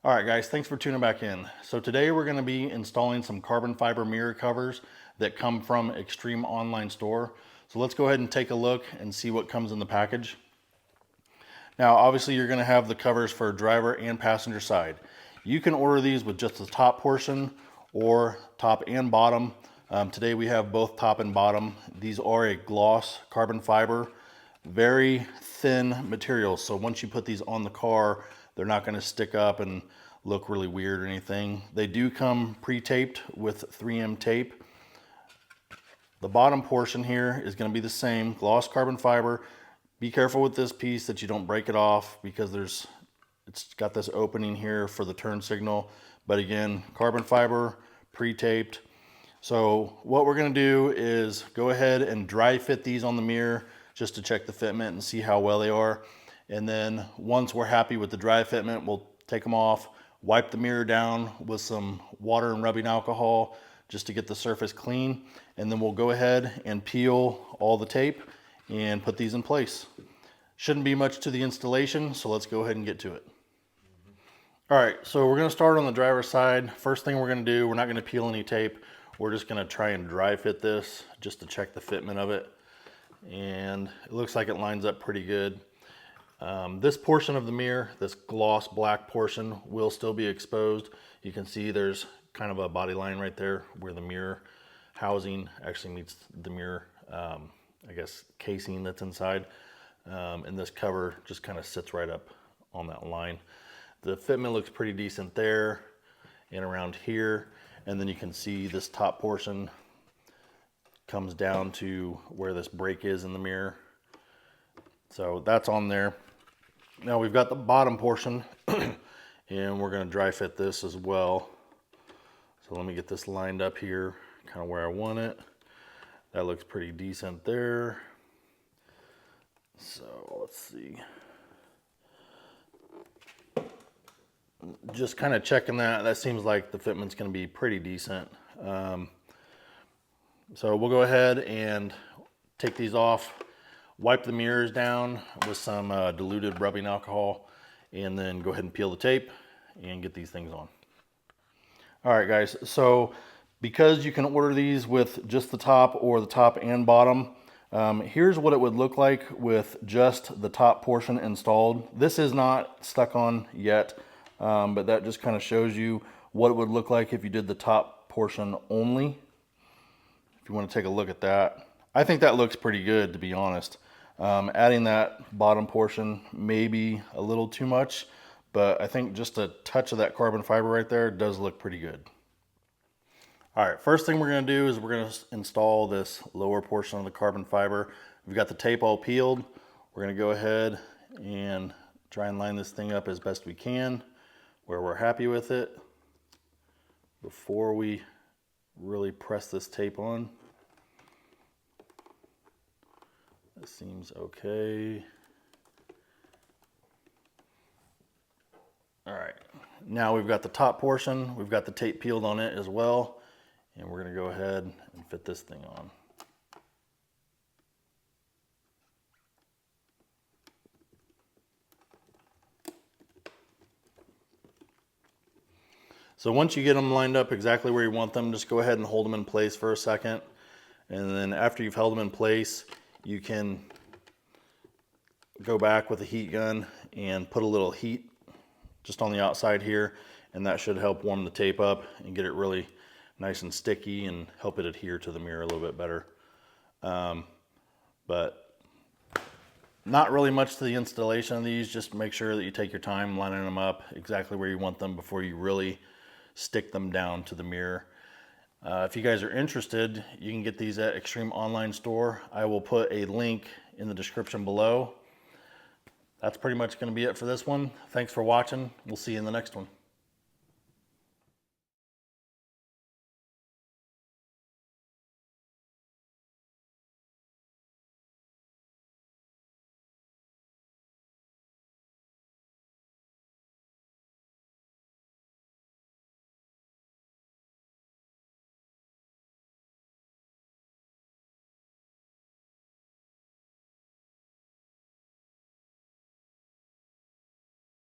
All right, guys, thanks for tuning back in. So today we're going to be installing some carbon fiber mirror covers that come from Extreme Online Store. So let's go ahead and take a look and see what comes in the package. Now, obviously you're going to have the covers for driver and passenger side. You can order these with just the top portion or top and bottom. Today we have both top and bottom. These are a gloss carbon fiber, very thin material. So once you put these on the car, they're not going to stick up and look really weird or anything. They do come pre-taped with 3M tape. The bottom portion here is going to be the same, gloss carbon fiber. Be careful with this piece that you don't break it off because it's got this opening here for the turn signal. But again, carbon fiber, pre-taped. So what we're going to do is go ahead and dry fit these on the mirror just to check the fitment and see how well they are. And then once we're happy with the dry fitment, we'll take them off, wipe the mirror down with some water and rubbing alcohol just to get the surface clean. And then we'll go ahead and peel all the tape and put these in place. Shouldn't be much to the installation, so let's go ahead and get to it. All right, so we're gonna start on the driver's side. First thing we're gonna do, we're not gonna peel any tape. We're just gonna try and dry fit this just to check the fitment of it. And it looks like it lines up pretty good. This portion of the mirror, this gloss black portion, will still be exposed. You can see there's kind of a body line right there where the mirror housing actually meets the mirror, I guess, casing that's inside. And this cover just kind of sits right up on that line. The fitment looks pretty decent there and around here. And then you can see this top portion comes down to where this brake is in the mirror. So that's on there. Now we've got the bottom portion and we're going to dry fit this as well. So let me get this lined up here, kind of where I want it. That looks pretty decent there. So let's see. Just kind of checking that. That seems like the fitment's going to be pretty decent. So we'll go ahead and take these off. Wipe the mirrors down with some diluted rubbing alcohol and then go ahead and peel the tape and get these things on. All right, guys, so because you can order these with just the top or the top and bottom, here's what it would look like with just the top portion installed. This is not stuck on yet, but that just kind of shows you what it would look like if you did the top portion only. If you want to take a look at that. I think that looks pretty good, to be honest. Adding that bottom portion may be a little too much, but I think just a touch of that carbon fiber right there does look pretty good. All right, first thing we're going to do is we're going to install this lower portion of the carbon fiber. We've got the tape all peeled. We're going to go ahead and try and line this thing up as best we can where we're happy with it before we really press this tape on. That seems okay. All right, now we've got the top portion. We've got the tape peeled on it as well. And we're going to go ahead and fit this thing on. So once you get them lined up exactly where you want them, just go ahead and hold them in place for a second. And then after you've held them in place, you can go back with a heat gun and put a little heat just on the outside here. And that should help warm the tape up and get it really nice and sticky and help it adhere to the mirror a little bit better. But not really much to the installation of these. Just make sure that you take your time lining them up exactly where you want them before you really stick them down to the mirror. If you guys are interested, you can get these at Extreme Online Store. I will put a link in the description below. That's pretty much going to be it for this one. Thanks for watching. We'll see you in the next one.